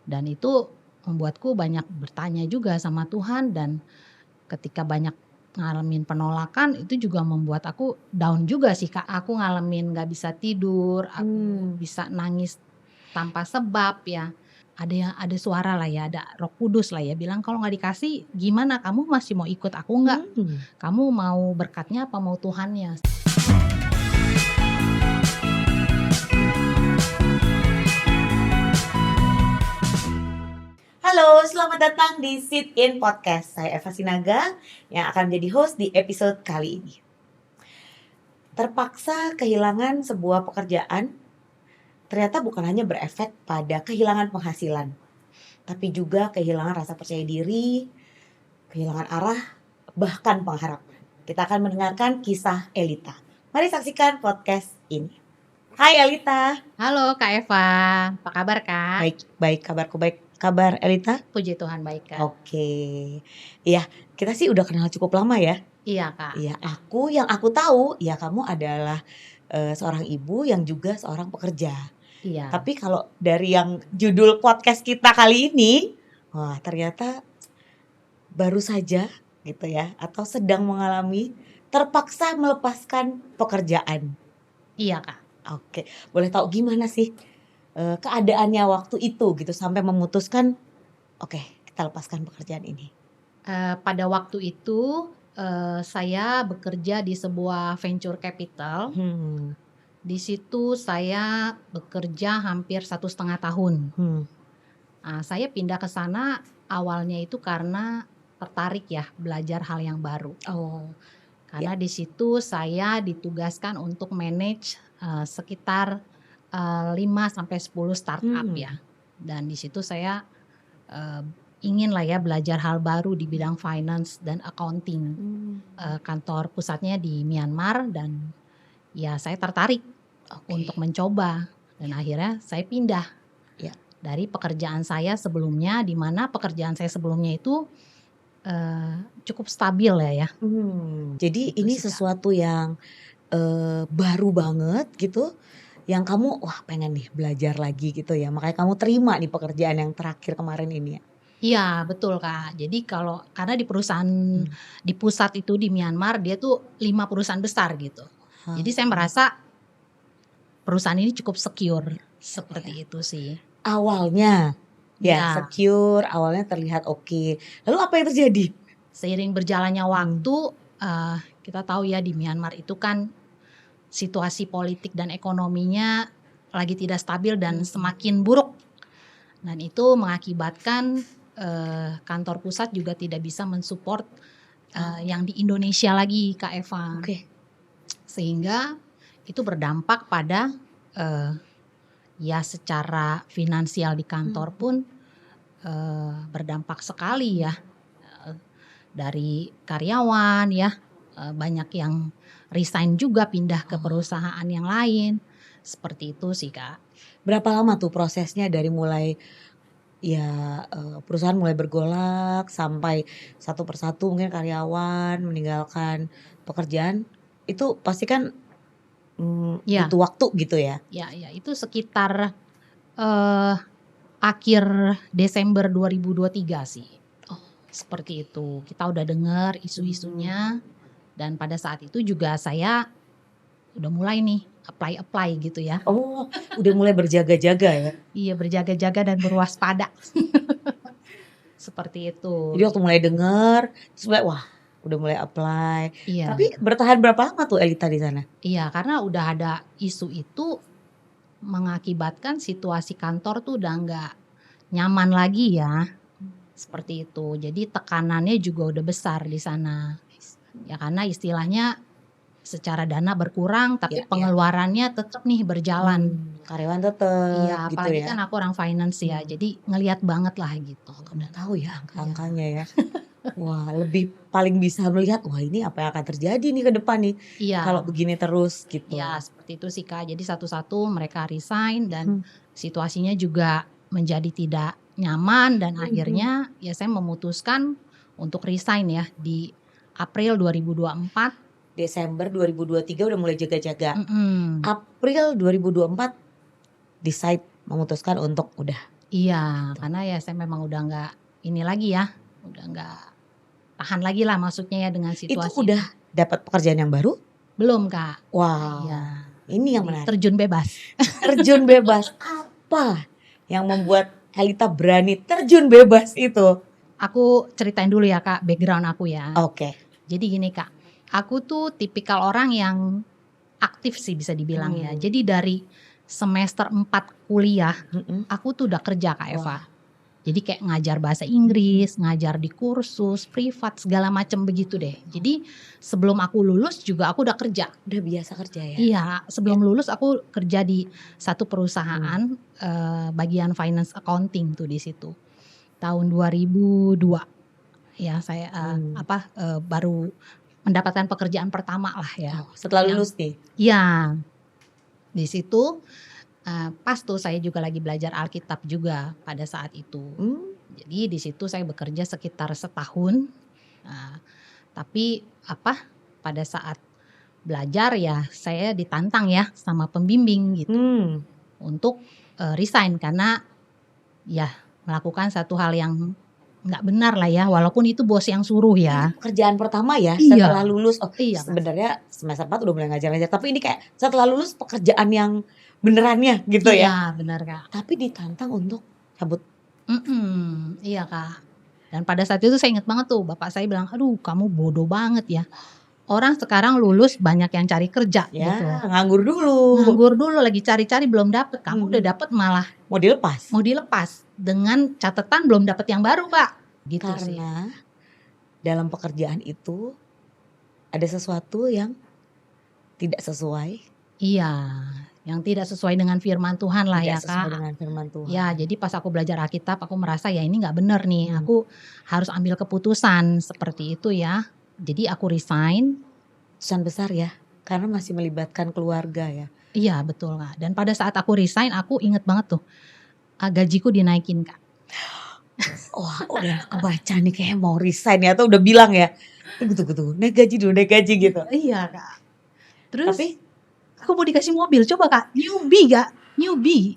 Dan itu membuatku banyak bertanya juga sama Tuhan, dan ketika banyak ngalamin penolakan itu juga membuat aku down juga sih Kak. Aku ngalamin gak bisa tidur, aku bisa nangis tanpa sebab ya. Ada suara lah ya, ada Roh Kudus lah ya bilang, kalau nggak dikasih gimana, kamu masih mau ikut aku nggak? Kamu mau berkatnya apa mau Tuhannya? Halo, selamat datang di Sit In Podcast. Saya Eva Sinaga yang akan menjadi host di episode kali ini. Terpaksa kehilangan sebuah pekerjaan ternyata bukan hanya berefek pada kehilangan penghasilan, tapi juga kehilangan rasa percaya diri, kehilangan arah, bahkan pengharapan. Kita akan mendengarkan kisah Elita. Mari saksikan podcast ini. Hai Elita. Halo Kak Eva, apa kabar Kak? Baik, kabarku baik. Kabar Elita? Puji Tuhan baik Kak. Oke. Iya, kita sih udah kenal cukup lama ya. Iya Kak. Iya, yang aku tahu ya kamu adalah seorang ibu yang juga seorang pekerja. Iya. Tapi kalau dari yang judul podcast kita kali ini, wah ternyata baru saja gitu ya, atau sedang mengalami terpaksa melepaskan pekerjaan. Iya Kak. Oke, boleh tahu gimana sih keadaannya waktu itu gitu sampai memutuskan oke, kita lepaskan pekerjaan ini. Pada waktu itu saya bekerja di sebuah venture capital. Di situ saya bekerja hampir 1,5 tahun. Saya pindah ke sana awalnya itu karena tertarik ya belajar hal yang baru. Karena di situ saya ditugaskan untuk manage sekitar 5-10 startup ya. Dan di situ saya ingin lah ya belajar hal baru di bidang finance dan accounting. Kantor pusatnya di Myanmar, dan ya saya tertarik untuk mencoba, dan akhirnya saya pindah dari pekerjaan saya sebelumnya, di mana pekerjaan saya sebelumnya itu cukup stabil ya. Jadi Gitu ini sih, Kak. sesuatu yang baru banget gitu, yang kamu wah pengen nih belajar lagi gitu ya, makanya kamu terima nih pekerjaan yang terakhir kemarin ini ya? Iya betul Kak. Jadi karena di perusahaan di pusat itu di Myanmar, dia tuh 5 perusahaan besar gitu. Jadi saya merasa perusahaan ini cukup secure, seperti itu sih. Awalnya ya secure, awalnya terlihat oke. Lalu apa yang terjadi? Seiring berjalannya waktu, kita tahu ya di Myanmar itu kan situasi politik dan ekonominya lagi tidak stabil dan semakin buruk. Dan itu mengakibatkan kantor pusat juga tidak bisa mensupport yang di Indonesia lagi Kak Eva. Sehingga itu berdampak pada ya secara finansial di kantor pun berdampak sekali ya. Dari karyawan ya, banyak yang resign juga pindah ke perusahaan yang lain. Seperti itu sih Kak. Berapa lama tuh prosesnya dari mulai ya perusahaan mulai bergolak sampai satu persatu mungkin karyawan meninggalkan pekerjaan, itu pasti kan butuh waktu gitu ya? Ya, itu sekitar akhir Desember 2023 sih. Seperti itu. Kita udah dengar isu-isunya, dan pada saat itu juga saya udah mulai nih apply gitu ya. Udah mulai berjaga-jaga ya? Iya, berjaga-jaga dan berwaspada. Seperti itu. Jadi waktu mulai dengar, terus wah udah mulai apply. Iya. Tapi bertahan berapa lama tuh Elita di sana? Iya, karena udah ada isu itu mengakibatkan situasi kantor tuh udah nggak nyaman lagi ya. Seperti itu. Jadi tekanannya juga udah besar di sana. Ya karena istilahnya secara dana berkurang, tapi pengeluarannya tetap nih berjalan. Karyawan tetap Iya, gitu apalagi ya? kan aku orang finance ya, jadi ngelihat banget lah gitu. Kamu tahu ya angka-angkanya ya? Wah lebih paling bisa melihat wah ini apa yang akan terjadi nih ke depan nih kalau begini terus gitu. Ya seperti itu sih Kak. Jadi satu-satu mereka resign, dan situasinya juga menjadi tidak nyaman, dan akhirnya ya saya memutuskan untuk resign ya di April 2024. Desember 2023 udah mulai jaga-jaga. April 2024 decide memutuskan untuk udah Iya, Gitu. karena ya saya memang udah nggak ini lagi ya, udah nggak tahan lagi lah maksudnya ya dengan Itu situasi udah itu. dapat pekerjaan yang baru? Belum, Kak. Iya, Wow, ini yang jadi menarik. terjun bebas. Terjun bebas, apa yang membuat Helita berani terjun bebas itu? Aku ceritain dulu ya, Kak, background aku ya. Oke. Jadi gini, Kak, aku tuh tipikal orang yang aktif sih bisa dibilang ya. Jadi dari semester 4 kuliah, Mhm. aku tuh udah kerja, Kak Eva. Wah. Jadi kayak ngajar bahasa Inggris, ngajar di kursus, privat, segala macam begitu deh. Jadi sebelum aku lulus juga aku udah kerja. Udah biasa kerja ya? Iya, sebelum lulus aku kerja di satu perusahaan bagian finance accounting tuh di situ. Tahun 2002 ya saya baru mendapatkan pekerjaan pertama lah ya. Oh, setelah Yang lulus nih? iya, di situ pas tuh saya juga lagi belajar Alkitab juga pada saat itu. Jadi di situ saya bekerja sekitar setahun. Nah, tapi pada saat belajar ya saya ditantang ya sama pembimbing gitu untuk resign karena ya melakukan satu hal yang nggak benar lah ya, walaupun itu bos yang suruh ya. Ini pekerjaan pertama ya Iya. setelah lulus? Oh, Iya, Kak. sebenarnya semester 4 udah mulai ngajar-ngajar, tapi ini kayak setelah lulus pekerjaan yang benerannya gitu ya? Iya, benar, Kak. Tapi ditantang untuk cabut. Iya, Kak. Dan pada saat itu saya ingat banget tuh bapak saya bilang, "Aduh, kamu bodoh banget ya. Orang sekarang lulus banyak yang cari kerja Ya, gitu. nganggur dulu. Nganggur dulu lagi cari-cari belum dapet. Kamu udah dapet malah Mau dilepas? mau dilepas dengan catatan belum dapet yang baru, Pak." Gitu sih. Karena dalam pekerjaan itu ada sesuatu yang tidak sesuai. Iya, yang tidak sesuai dengan firman Tuhan lah ya, Tidak sesuai Kak. dengan firman Tuhan. Ya, jadi pas aku belajar Alkitab aku merasa ya ini nggak bener nih. Aku harus ambil keputusan seperti itu ya. Jadi aku resign. Keputusan besar ya, karena masih melibatkan keluarga ya. Iya, betul, Kak. Dan pada saat aku resign aku inget banget tuh gajiku dinaikin, Kak. Wah, udah kebaca nih kayak mau resign ya, atau udah bilang ya, tunggu, naik gaji dulu, naik gaji gitu. Iya, Kak. Terus Tapi aku mau dikasih mobil, coba Kak, newbie Kak, newbie.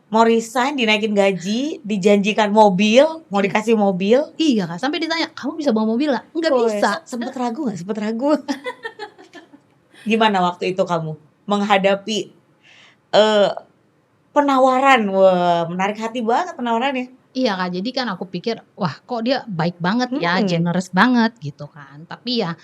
mau resign, dinaikin gaji, dijanjikan mobil, mau dikasih mobil. Iya, Kak, sampai ditanya, kamu bisa bawa mobil gak? Enggak bisa. Sempet ragu gak? Sempet ragu. Gimana waktu itu kamu menghadapi penawaran? Wah, menarik hati banget penawarannya. Iya, Kak, jadi kan aku pikir, wah kok dia baik banget ya, generous banget gitu kan. Tapi ya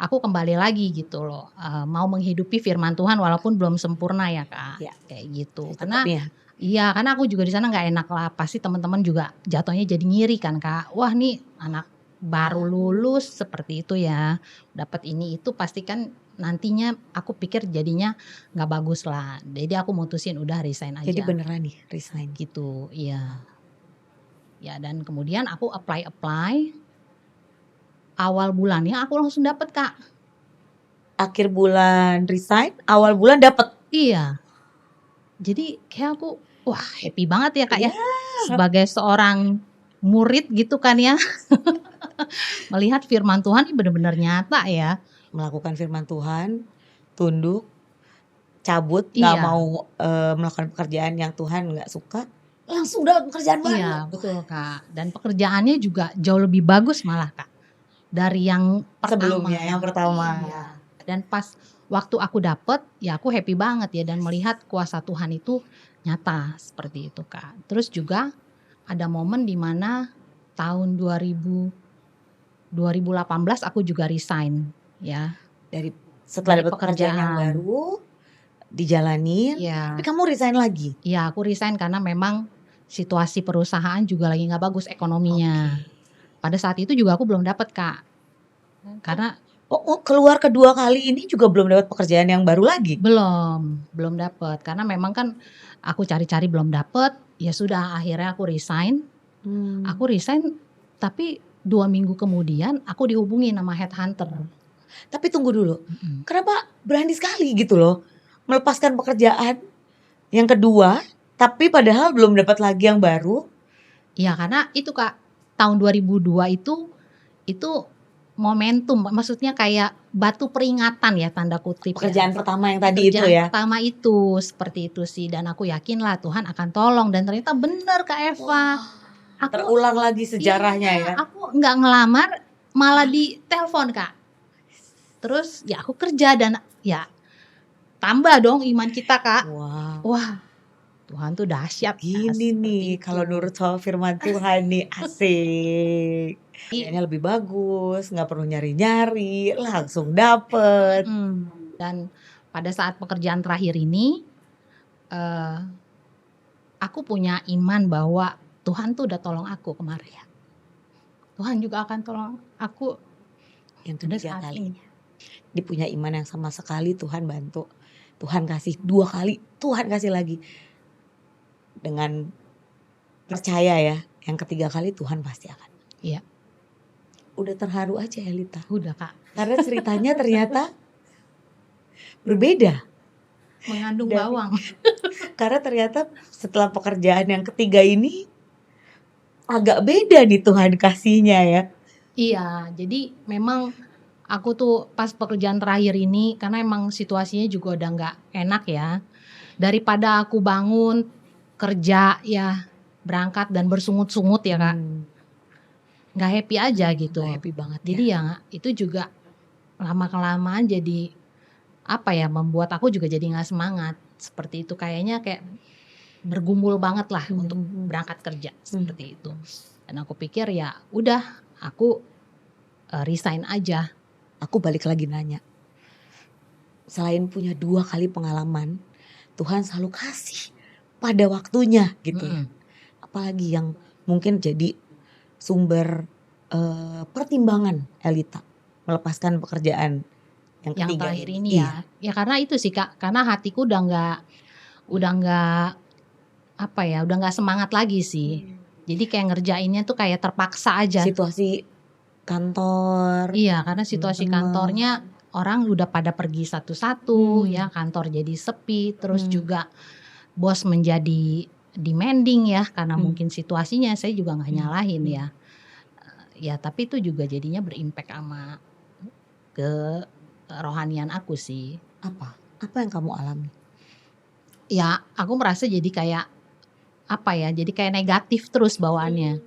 aku kembali lagi gitu loh, mau menghidupi firman Tuhan walaupun belum sempurna ya, Kak. Ya. Kayak gitu. Tetap ya. Iya, karena aku juga di sana nggak enak lah. Pasti teman-teman juga jatuhnya jadi ngiri kan, Kak. Wah, nih anak baru lulus seperti itu ya, dapat ini itu pasti kan nantinya aku pikir jadinya nggak bagus lah. Jadi aku mutusin udah resign aja. Jadi beneran nih resign. Gitu, iya. Ya, dan kemudian aku apply. Awal bulannya aku langsung dapet, Kak. Akhir bulan resign, awal bulan dapet. Iya. Jadi kayak aku, wah happy banget ya, Kak ya. Sebagai seorang murid gitu kan ya. Melihat firman Tuhan ini benar-benar nyata ya. Melakukan firman Tuhan, tunduk, cabut, gak mau melakukan pekerjaan yang Tuhan gak suka. Langsung dapat pekerjaan baru. Iya, betul, Kak. Dan pekerjaannya juga jauh lebih bagus malah, Kak, dari yang sebelumnya, yang pertama. Iya. Dan pas waktu aku dapet, ya aku happy banget ya, dan melihat kuasa Tuhan itu nyata seperti itu, Kak. Terus juga ada momen di mana tahun 2018 aku juga resign ya. Setelah dapat pekerjaan yang baru dijalanin, tapi kamu resign lagi? Iya, aku resign karena memang situasi perusahaan juga lagi nggak bagus ekonominya. Pada saat itu juga aku belum dapat, Kak. Karena keluar kedua kali ini juga belum dapat pekerjaan yang baru lagi? Belum dapat. Karena memang kan aku cari-cari belum dapat. Ya sudah, akhirnya aku resign. Aku resign, tapi 2 minggu kemudian aku dihubungi sama headhunter. Tapi tunggu dulu, kenapa berani sekali gitu loh melepaskan pekerjaan yang kedua, tapi padahal belum dapat lagi yang baru? Ya karena itu, Kak, tahun 2002 itu momentum, maksudnya kayak batu peringatan ya tanda kutip ya. Pekerjaan pertama yang tadi itu Pekerjaan ya. pertama itu seperti itu sih, dan aku yakin lah Tuhan akan tolong, dan ternyata benar Kak Eva. Aku Terulang lagi sejarahnya iya, ya. aku nggak ngelamar, malah ditelepon Kak. Terus ya aku kerja dan ya tambah dong iman kita Kak. Wow. Wah, Tuhan tuh dahsyat. Gini nih, kalau nurut sama firman Tuhan nih, asik. Kayaknya lebih bagus, nggak perlu nyari-nyari, langsung dapet. Dan pada saat pekerjaan terakhir ini, aku punya iman bahwa Tuhan tuh udah tolong aku kemarin. Tuhan juga akan tolong aku yang pada ketiga saat kali. ini. Dia punya iman yang sama sekali, Tuhan bantu. Tuhan kasih 2 kali, Tuhan kasih lagi. Dengan percaya ya, yang ketiga kali Tuhan pasti akan. Iya. Udah terharu aja Elita. Udah Kak. Karena ceritanya ternyata berbeda. Mengandung bawang. Karena ternyata setelah pekerjaan yang ketiga ini agak beda nih Tuhan kasihnya ya. Iya, jadi memang aku tuh pas pekerjaan terakhir ini, karena emang situasinya juga udah nggak enak ya. Daripada aku bangun kerja ya, berangkat dan bersungut-sungut ya Kak, nggak happy aja gitu. Nggak happy banget Jadi ya itu juga lama-kelamaan jadi apa ya, membuat aku juga jadi nggak semangat. Seperti itu, kayaknya kayak bergumul banget lah untuk berangkat kerja seperti itu. Dan aku pikir ya udah, aku resign aja. Aku balik lagi nanya, selain punya 2 kali pengalaman, Tuhan selalu kasih pada waktunya gitu ya. Apalagi yang mungkin jadi sumber pertimbangan Elita melepaskan pekerjaan yang ketiga terakhir ini ya. Ya karena itu sih Kak, karena hatiku udah nggak apa ya, udah nggak semangat lagi sih. Jadi kayak ngerjainnya tuh kayak terpaksa aja. Situasi kantor. Iya, karena situasi kantornya orang udah pada pergi satu-satu ya, kantor jadi sepi, terus juga bos menjadi demanding ya, karena mungkin situasinya, saya juga nggak nyalahin ya. Ya tapi itu juga jadinya berimpact sama ke rohanian aku sih. Apa yang kamu alami? Ya aku merasa jadi kayak apa ya, jadi kayak negatif terus bawaannya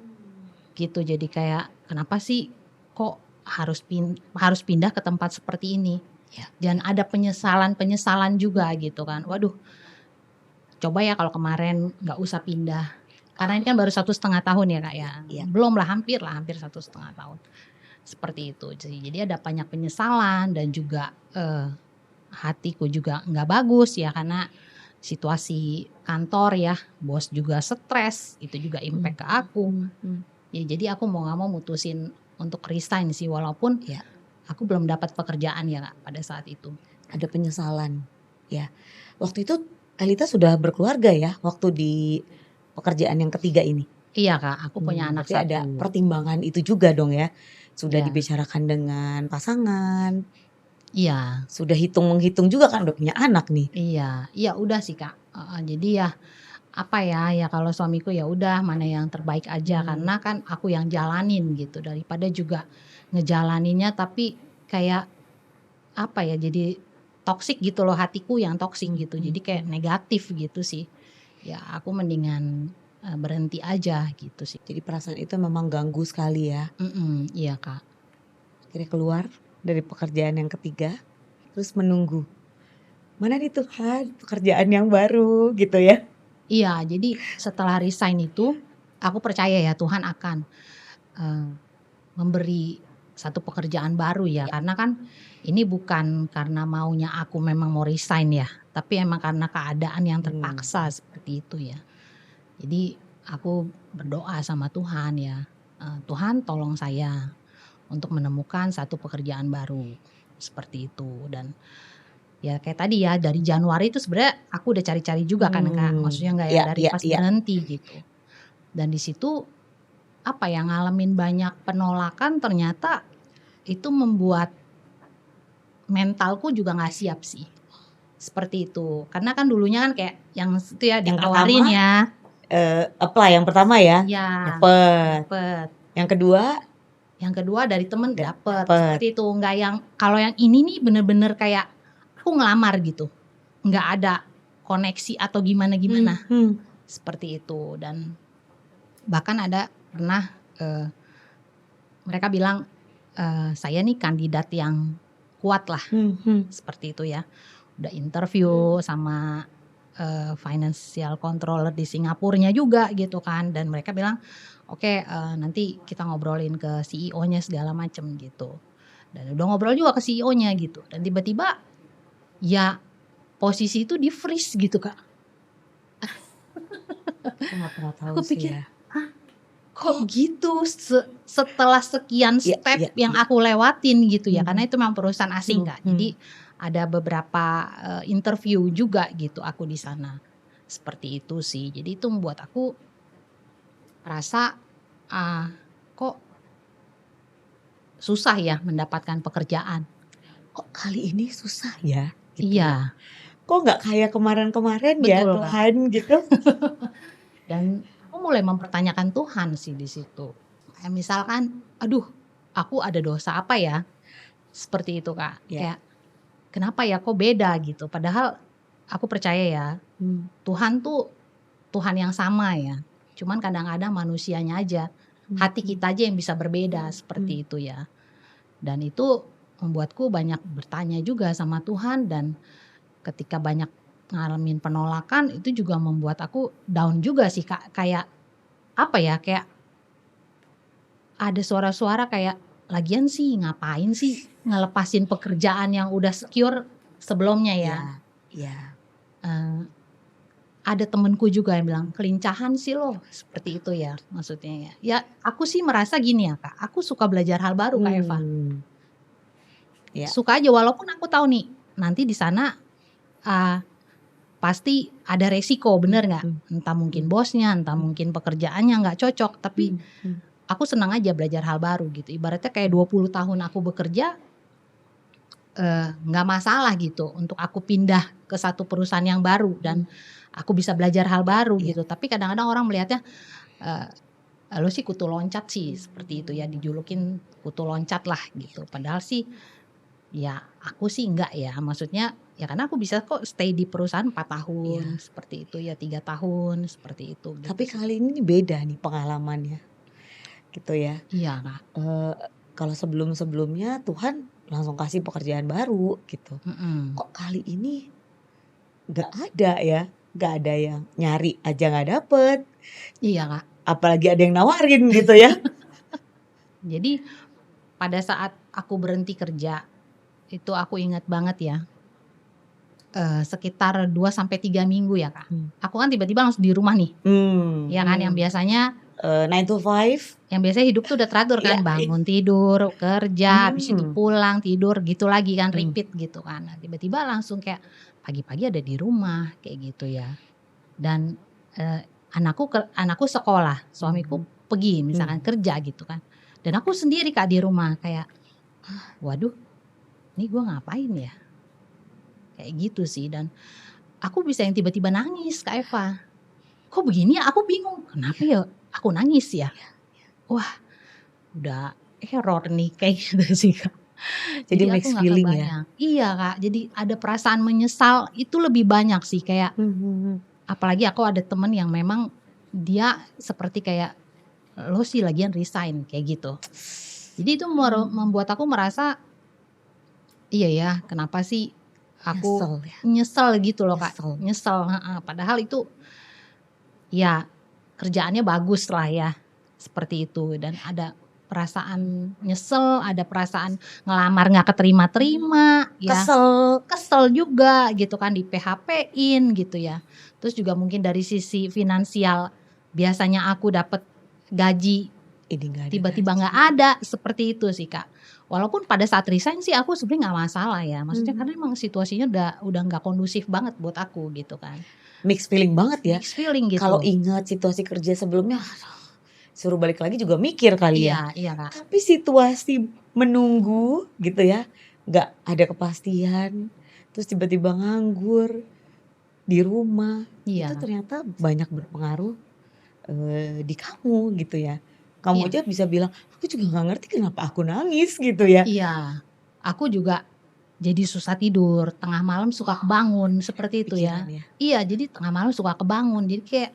gitu. Jadi kayak kenapa sih kok harus pindah ke tempat seperti ini ya. Dan ada penyesalan juga gitu kan. Waduh, coba ya kalau kemarin nggak usah pindah, karena ini kan baru 1,5 tahun ya Kak ya. Belum lah, hampir 1,5 tahun seperti itu. Jadi ada banyak penyesalan, dan juga hatiku juga nggak bagus ya, karena situasi kantor ya, bos juga stres, itu juga impact ke aku. Ya jadi aku mau nggak mau mutusin untuk resign sih, walaupun ya aku belum dapat pekerjaan ya Kak pada saat itu. Ada penyesalan ya. Waktu itu Elita sudah berkeluarga ya waktu di pekerjaan yang ketiga ini? Iya Kak, aku punya anak 1. Ada pertimbangan itu juga dong ya. Sudah dibicarakan dengan pasangan. Iya. Sudah menghitung juga kan, udah punya anak nih. Iya udah sih Kak. Jadi ya apa ya kalau suamiku ya udah mana yang terbaik aja, karena kan aku yang jalanin gitu, daripada juga ngejalaninnya tapi kayak apa ya, jadi toksik gitu loh, hatiku yang toksik gitu, jadi kayak negatif gitu sih. Ya aku mendingan berhenti aja gitu sih. Jadi perasaan itu memang ganggu sekali ya. Iya Kak. Akhirnya keluar dari pekerjaan yang ketiga, terus menunggu mana nih Tuhan pekerjaan yang baru gitu ya. Iya, jadi setelah resign itu aku percaya ya Tuhan akan memberi satu pekerjaan baru ya. Karena kan ini bukan karena maunya aku memang mau resign ya, tapi emang karena keadaan yang terpaksa seperti itu ya. Jadi aku berdoa sama Tuhan ya, Tuhan tolong saya untuk menemukan satu pekerjaan baru seperti itu. Dan ya kayak tadi ya, dari Januari itu sebenarnya aku udah cari-cari juga kan Kak, maksudnya nggak ya dari pas berhenti gitu. Dan di situ apa ya, ngalamin banyak penolakan, ternyata itu membuat mentalku juga nggak siap sih. Seperti itu, karena kan dulunya kan kayak yang itu ya ditawarin ya. Apply yang pertama ya, Iya. dapet. Yang kedua yang kedua dari temen dapet, Dapet. seperti itu. Nggak yang kalau yang ini nih bener-bener kayak aku ngelamar gitu, nggak ada koneksi atau gimana seperti itu. Dan bahkan ada pernah mereka bilang saya nih kandidat yang kuat lah, seperti itu ya. Udah interview sama financial controller di Singapurnya juga gitu kan, dan mereka bilang oke, nanti kita ngobrolin ke CEO-nya segala macem gitu. Dan udah ngobrol juga ke CEO-nya gitu, dan tiba-tiba ya posisi itu di freeze gitu Kak. Aku nggak pernah tahu Aku sih pikir, ya. kok gitu setelah sekian step yang aku lewatin gitu ya, karena itu memang perusahaan asing Kak. Jadi ada beberapa interview juga gitu aku di sana. Seperti itu sih. Jadi itu membuat aku rasa kok susah ya mendapatkan pekerjaan. Kok kali ini susah ya? Gitu Iya, ya. Kok nggak kayak kemarin-kemarin ya betul Kak. Tuhan gitu? Dan aku mulai mempertanyakan Tuhan sih di situ. Kayak misalkan, aduh, aku ada dosa apa ya? Seperti itu Kak. Ya. Kayak kenapa ya kok beda gitu. Padahal aku percaya ya, Tuhan tuh Tuhan yang sama ya. Cuman kadang-kadang manusianya aja, hati kita aja yang bisa berbeda seperti itu ya. Dan itu membuatku banyak bertanya juga sama Tuhan, dan ketika banyak ngalamin penolakan itu juga membuat aku down juga sih Kak. Kayak apa ya, kayak ada suara-suara kayak lagian sih ngapain sih ngelepasin pekerjaan yang udah secure sebelumnya ya. Iya. Ada temenku juga yang bilang kelincahan sih lo, seperti itu ya maksudnya ya. Ya aku sih merasa gini ya Kak, aku suka belajar hal baru Kak Eva. Ya. Suka aja walaupun aku tahu nih nanti di sana pasti ada resiko, bener nggak? Entah mungkin bosnya, entah mungkin pekerjaannya nggak cocok, tapi aku senang aja belajar hal baru gitu. Ibaratnya kayak 20 tahun aku bekerja, nggak masalah gitu untuk aku pindah ke satu perusahaan yang baru dan aku bisa belajar hal baru gitu. Tapi kadang-kadang orang melihatnya lo sih kutu loncat sih, seperti itu ya, dijulukin kutu loncat lah gitu. Padahal sih ya aku sih enggak ya, maksudnya ya karena aku bisa kok stay di perusahaan 4 tahun seperti itu ya, 3 tahun seperti itu gitu. Tapi kali ini beda nih pengalamannya gitu ya. Iya Kak. Kalau sebelum-sebelumnya Tuhan langsung kasih pekerjaan baru gitu. Kok kali ini gak ada ya, gak ada yang nyari aja gak dapet. Iya Kak. Apalagi ada yang nawarin gitu ya. Jadi pada saat aku berhenti kerja itu aku ingat banget ya, sekitar 2-3 minggu ya Kak. Aku kan tiba-tiba langsung di rumah nih, ya kan, yang biasanya 9 to 5. yang biasanya hidup tuh udah teratur kan, bangun tidur, kerja, habis itu pulang tidur gitu lagi kan, repeat gitu kan. Nah, tiba-tiba langsung kayak pagi-pagi ada di rumah kayak gitu ya. Dan anakku sekolah, suamiku pergi misalkan kerja gitu kan. Dan aku sendiri Kak di rumah kayak waduh, ini gue ngapain ya? Kayak gitu sih. Dan aku bisa yang tiba-tiba nangis Kak Eva. Kok begini ya? Aku bingung. Kenapa ya aku nangis ya? Wah, udah error nih kayak gitu sih Kak. Jadi aku mixed nggak feeling ya. kebayang. Iya Kak. Jadi ada perasaan menyesal itu lebih banyak sih, kayak apalagi aku ada temen yang memang dia seperti kayak lo sih lagian resign kayak gitu. Jadi itu membuat aku merasa iya ya, kenapa sih aku nyesel gitu loh Kak. Nyesel. Padahal itu ya kerjaannya bagus lah ya, seperti itu. Dan ada perasaan nyesel, ada perasaan ngelamar nggak keterima-terima ya, kesel juga gitu kan, di PHP-in gitu ya. Terus juga mungkin dari sisi finansial, biasanya aku dapat gaji tiba-tiba nggak ada, seperti itu sih Kak. Walaupun pada saat resign sih aku sebenarnya nggak masalah ya, maksudnya karena emang situasinya udah nggak kondusif banget buat aku gitu kan. Mixed feeling banget ya. Mixed feeling gitu. Kalau ingat situasi kerja sebelumnya, suruh balik lagi juga mikir kali ya. Iya Kak. Tapi situasi menunggu gitu ya, nggak ada kepastian, terus tiba-tiba nganggur di rumah, itu ternyata banyak berpengaruh di kamu gitu ya. Kamu Iya. aja bisa bilang, "Aku juga nggak ngerti kenapa aku nangis," gitu ya. Iya, aku juga jadi susah tidur, tengah malam suka kebangun, seperti itu Kepikiran ya. ya? Iya, jadi tengah malam suka kebangun, jadi kayak,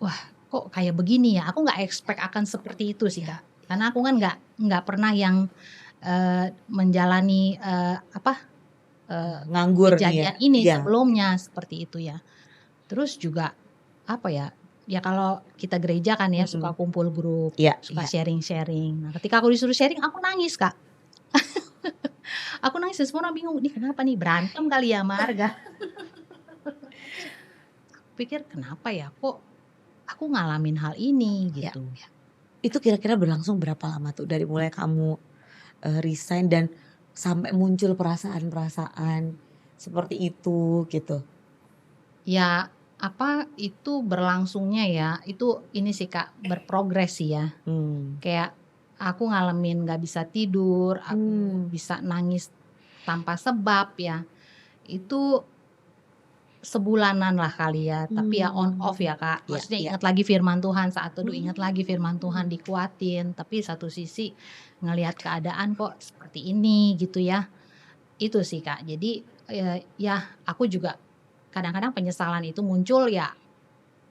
"Wah, kok kayak begini ya?" Aku nggak expect akan seperti itu sih, Iya Kak. iya. Karena aku kan nggak pernah yang, menjalani, Nganggur nih ya? kejadian ini Iya. sebelumnya, seperti itu ya. Terus juga, apa ya, ya kalau kita gereja kan ya suka Mhm. kumpul grup, Iya suka iya. sharing-sharing. Nah, ketika aku disuruh sharing, aku nangis, Kak. Aku nangis dan semua orang bingung, "Ini kenapa nih, berantem kali ya sama Arga?" Pikir, "Kenapa ya, kok aku ngalamin hal ini?" Iya Gitu. iya. Itu kira-kira berlangsung berapa lama tuh dari mulai kamu, resign dan sampai muncul perasaan-perasaan seperti itu gitu? Ya, apa, itu berlangsungnya ya, itu ini sih, Kak, berprogres sih ya. Mmm. Kayak aku ngalamin nggak bisa tidur, aku Mmm. bisa nangis tanpa sebab ya, itu sebulanan lah kali ya, tapi ya on off ya, Kak. Iya Maksudnya iya. ingat lagi firman Tuhan, saat teduh ingat lagi firman Tuhan, Mmm. dikuatin, tapi satu sisi ngelihat keadaan kok seperti ini gitu ya. Itu sih, Kak. Jadi, ya aku juga kadang-kadang penyesalan itu muncul ya,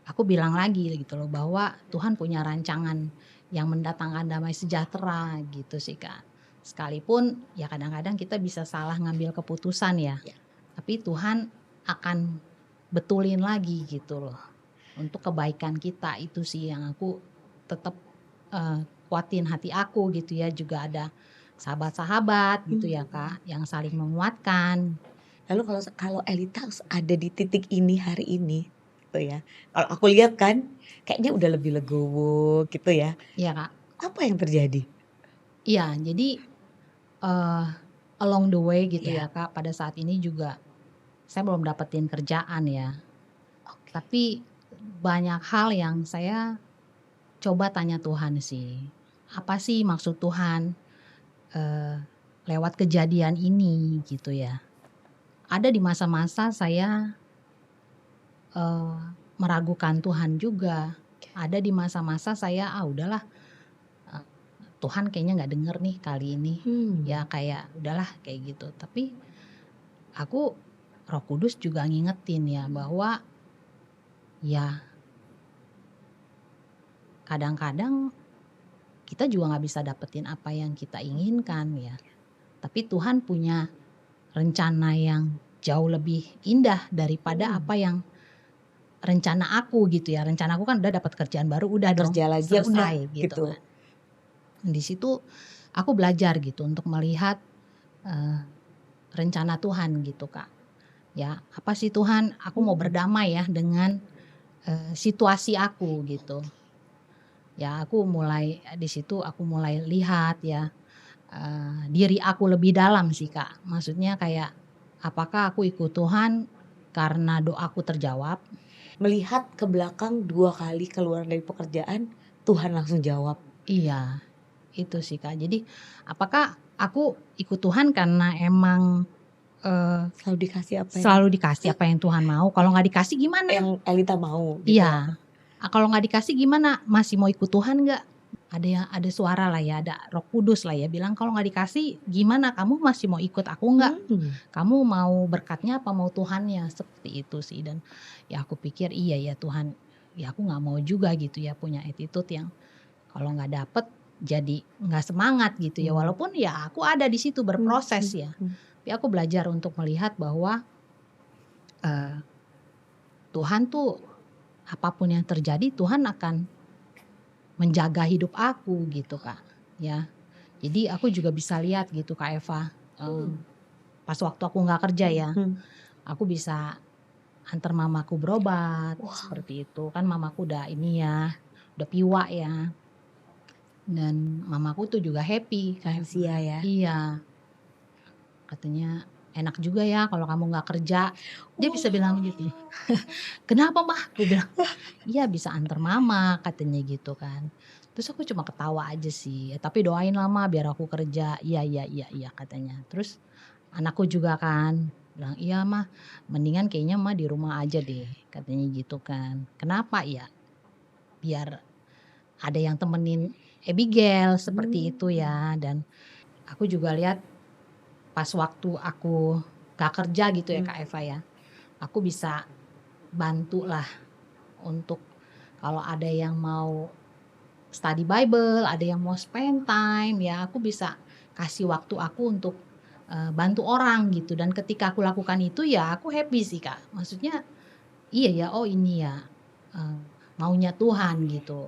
aku bilang lagi gitu loh bahwa Tuhan punya rancangan yang mendatangkan damai sejahtera gitu sih, Kak. Sekalipun ya kadang-kadang kita bisa salah ngambil keputusan ya, Iya. tapi Tuhan akan betulin lagi gitu loh, untuk kebaikan kita. Itu sih yang aku tetap, kuatin hati aku gitu ya, juga ada sahabat-sahabat gitu ya, Mmm. Kak, yang saling menguatkan. Lalu kalau Elita ada di titik ini hari ini, gitu ya, kalau aku lihat kan kayaknya udah lebih legowo gitu ya, Iya, Kak. apa yang terjadi? Iya, jadi, eee, along the way gitu Iya, ya, Kak, pada saat ini juga saya belum dapetin kerjaan ya, oke. tapi banyak hal yang saya coba tanya Tuhan sih. Apa sih maksud Tuhan, eee, lewat kejadian ini gitu ya. Ada di masa-masa saya, eee, meragukan Tuhan juga. Ada di masa-masa saya, "Ah udahlah, eee, Tuhan kayaknya nggak denger nih kali ini." Mmm. Ya kayak udahlah kayak gitu. Tapi aku Roh Kudus juga ngingetin ya bahwa ya kadang-kadang kita juga nggak bisa dapetin apa yang kita inginkan ya. Tapi Tuhan punya rencana yang jauh lebih indah daripada Mhm. apa yang rencana aku gitu ya. Rencana aku kan udah dapat kerjaan baru, udah dong Kerja lagi ya udah selesai gitu gitu. kan. Di situ aku belajar gitu untuk melihat, eee, rencana Tuhan gitu, Kak. Ya, apa sih Tuhan, aku mau Mhm. berdamai ya dengan, situasi aku gitu. Ya aku mulai di situ aku mulai lihat ya, diri aku lebih dalam sih, Kak. Maksudnya kayak, apakah aku ikut Tuhan karena doaku terjawab? Melihat ke belakang 2 kali keluar dari pekerjaan, Tuhan langsung jawab. Iya, itu sih, Kak. Jadi, apakah aku ikut Tuhan karena emang, Selalu dikasih apa yang selalu dikasih apa yang Tuhan mau, kalau nggak dikasih gimana? Elita mau gitu ya. Iya, kalau nggak dikasih gimana? Masih mau ikut Tuhan nggak? Ada suara lah ya, ada Roh Kudus lah ya bilang, "Kalau nggak dikasih gimana? Kamu masih mau ikut aku nggak? Mhm. Kamu mau berkatnya apa mau Tuhannya?" Seperti itu sih. Dan ya aku pikir, iya ya Tuhan, ya aku nggak mau juga gitu ya punya attitude yang kalau nggak dapet jadi nggak semangat gitu ya. Mmm. Walaupun ya aku ada di situ Mhm berproses ya, mhm. tapi aku belajar untuk melihat bahwa, eee, Tuhan tuh apapun yang terjadi Tuhan akan menjaga hidup aku gitu, Kak, ya. Jadi aku juga bisa lihat gitu, Kak Eva, Mmm. pas waktu aku nggak kerja ya, Mhm. aku bisa antar mamaku berobat, Wah, seperti itu. Kan mamaku udah ini ya, udah piwa ya, dan mamaku tuh juga happy, Kak Eva. lansia ya. Iya, katanya, "Enak juga ya kalau kamu nggak kerja." Dia bisa bilang begitu. Wah. "Kenapa Mah?" Aku bilang, "Iya bisa antar mama," katanya gitu kan. Terus aku cuma ketawa aja sih, "Tapi doain lah Mah biar aku kerja." "Iya iya iya iya," katanya. Terus anakku juga kan bilang, "Iya Mah, mendingan kayaknya Mah di rumah aja deh," katanya gitu kan. Kenapa? Ya biar ada yang temenin Abigail seperti itu ya. Dan aku juga lihat pas waktu aku gak kerja gitu ya Kak Eva ya, aku bisa bantu lah untuk kalau ada yang mau study Bible, ada yang mau spend time ya, aku bisa kasih waktu aku untuk bantu orang gitu. Dan ketika aku lakukan itu ya aku happy sih Kak, maksudnya iya ya, oh ini ya maunya Tuhan gitu,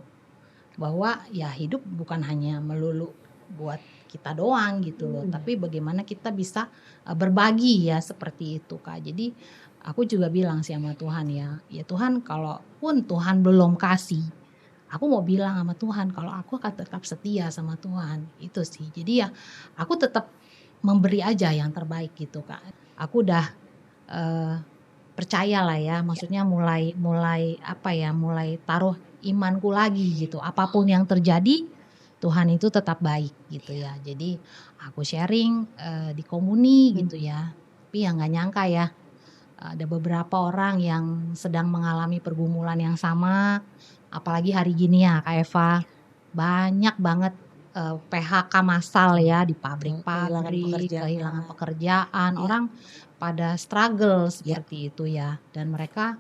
bahwa ya hidup bukan hanya melulu buat kita doang gitu loh, tapi bagaimana kita bisa berbagi ya seperti itu Kak. Jadi aku juga bilang sih sama Tuhan ya Tuhan, kalaupun Tuhan belum kasih, aku mau bilang sama Tuhan kalau aku akan tetap setia sama Tuhan, itu sih. Jadi ya aku tetap memberi aja yang terbaik gitu Kak. Aku udah percaya lah ya, maksudnya mulai taruh imanku lagi gitu. Apapun yang terjadi, Tuhan itu tetap baik gitu ya. Jadi aku sharing di komuni gitu ya. Tapi yang nggak nyangka ya, ada beberapa orang yang sedang mengalami pergumulan yang sama. Apalagi hari gini ya Kak Eva, banyak banget PHK massal ya di pabrik-pabrik, kehilangan pekerjaan, orang pada struggle seperti itu ya. Dan mereka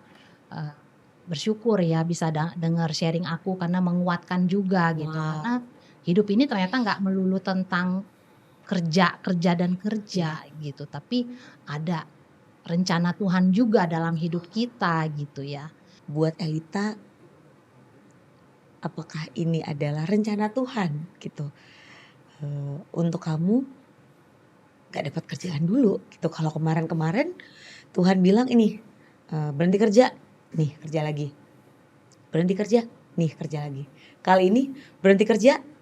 bersyukur ya bisa dengar sharing aku karena menguatkan juga gitu. Karena hidup ini ternyata nggak melulu tentang kerja gitu, tapi ada rencana Tuhan juga dalam hidup kita gitu ya. Buat Elita, apakah ini adalah rencana Tuhan gitu? Untuk kamu gak dapat kerjaan dulu gitu. Kalau kemarin-kemarin Tuhan bilang ini berhenti kerja, nih kerja lagi. Berhenti kerja, nih kerja lagi. Kali ini berhenti kerja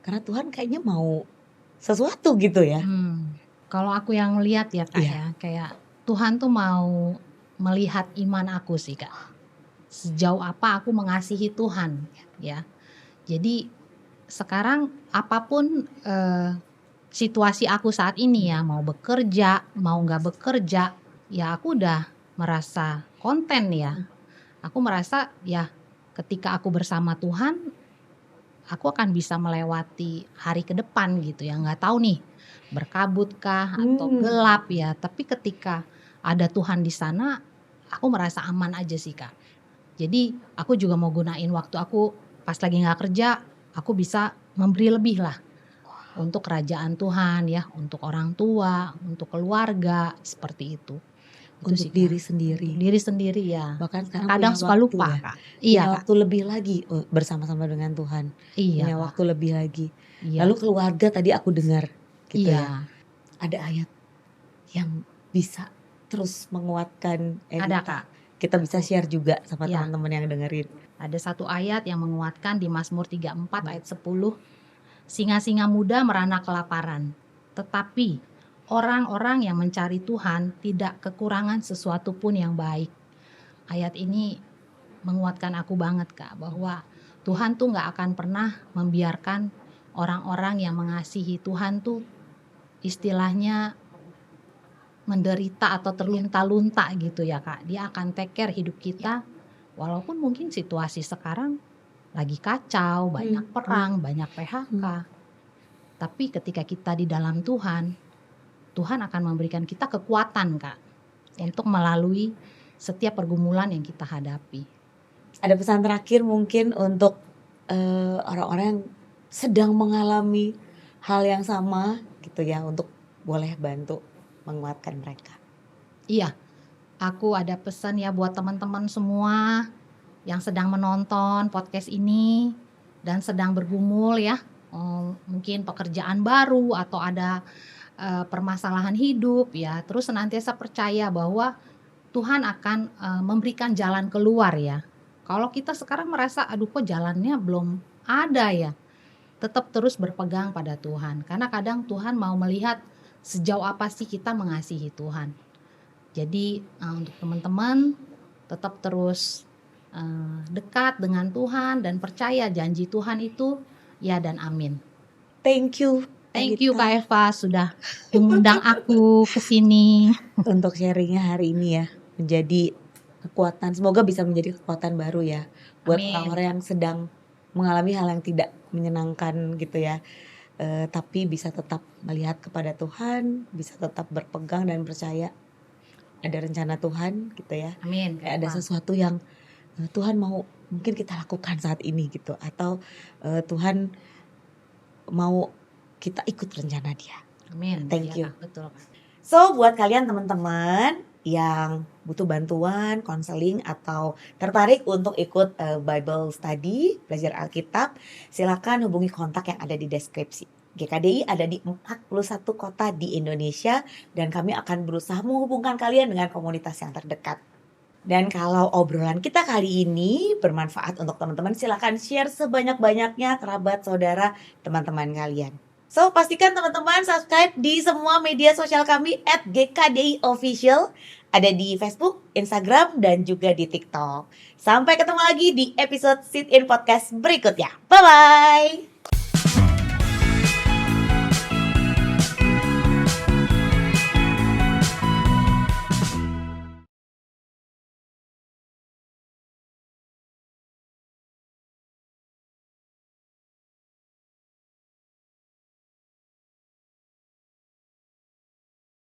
karena Tuhan kayaknya mau sesuatu gitu ya. Kalau aku yang lihat ya Kak ya, kayak Tuhan tuh mau melihat iman aku sih Kak. Sejauh apa aku mengasihi Tuhan ya. Jadi sekarang apapun situasi aku saat ini ya, mau bekerja, mau nggak bekerja, ya aku udah merasa konten ya. Aku merasa ya ketika aku bersama Tuhan, aku akan bisa melewati hari ke depan gitu ya. Nggak tahu nih berkabutkah atau gelap ya. Tapi ketika ada Tuhan di sana, aku merasa aman aja sih Kak. Jadi aku juga mau gunain waktu aku pas lagi nggak kerja, aku bisa memberi lebih lah untuk kerajaan Tuhan ya, untuk orang tua, untuk keluarga seperti itu. Untuk diri sendiri. Untuk diri sendiri ya. Bahkan sekarang kadang punya suka waktu lupa ya. Kak. Punya waktu lebih lagi bersama-sama dengan Tuhan. Iya, punya Kak. waktu lebih lagi. Iya. Lalu keluarga tadi aku dengar gitu Iya. ya. Ada ayat yang bisa terus menguatkan Ada Kak. Kita bisa share juga sama Iya. teman-teman yang dengerin. Ada satu ayat yang menguatkan di Mazmur 34 ayat 10. Singa-singa muda merana kelaparan, tetapi orang-orang yang mencari Tuhan tidak kekurangan sesuatu pun yang baik. Ayat ini menguatkan aku banget Kak, bahwa Tuhan tuh gak akan pernah membiarkan orang-orang yang mengasihi Tuhan tuh istilahnya menderita atau terlunta-lunta gitu ya Kak. Dia akan take care hidup kita, walaupun mungkin situasi sekarang lagi kacau, banyak perang, banyak PHK. Tapi ketika kita di dalam Tuhan, Tuhan akan memberikan kita kekuatan Kak, untuk melalui setiap pergumulan yang kita hadapi. Ada pesan terakhir mungkin untuk orang-orang yang sedang mengalami hal yang sama gitu ya, untuk boleh bantu menguatkan mereka. Iya, aku ada pesan ya buat teman-teman semua yang sedang menonton podcast ini dan sedang bergumul ya, mungkin pekerjaan baru atau ada permasalahan hidup ya, terus senantiasa percaya bahwa Tuhan akan memberikan jalan keluar ya. Kalau kita sekarang merasa aduh kok jalannya belum ada ya, tetap terus berpegang pada Tuhan, karena kadang Tuhan mau melihat sejauh apa sih kita mengasihi Tuhan. Jadi untuk teman-teman tetap terus dekat dengan Tuhan dan percaya janji Tuhan itu ya dan amin. Thank you Kak Eva sudah mengundang aku ke sini untuk sharingnya hari ini ya, menjadi kekuatan, semoga bisa menjadi kekuatan baru ya buat Amin. orang-orang yang sedang mengalami hal yang tidak menyenangkan gitu ya. Tapi bisa tetap melihat kepada Tuhan, bisa tetap berpegang dan percaya ada rencana Tuhan gitu ya. Amin. Kayak ada sesuatu yang Tuhan mau mungkin kita lakukan saat ini gitu, atau Tuhan mau kita ikut rencana Dia. Amin. Thank Ya, you. Kak. Betul, Kak. So buat kalian teman-teman yang butuh bantuan, konseling atau tertarik untuk ikut Bible Study, belajar Alkitab, silakan hubungi kontak yang ada di deskripsi. GKDI ada di 41 kota di Indonesia dan kami akan berusaha menghubungkan kalian dengan komunitas yang terdekat. Dan kalau obrolan kita kali ini bermanfaat untuk teman-teman, silakan share sebanyak-banyaknya kerabat, saudara, teman-teman kalian. So, pastikan teman-teman subscribe di semua media sosial kami @GKDI Official. Ada di Facebook, Instagram, dan juga di TikTok. Sampai ketemu lagi di episode Sit In Podcast berikutnya. Bye-bye!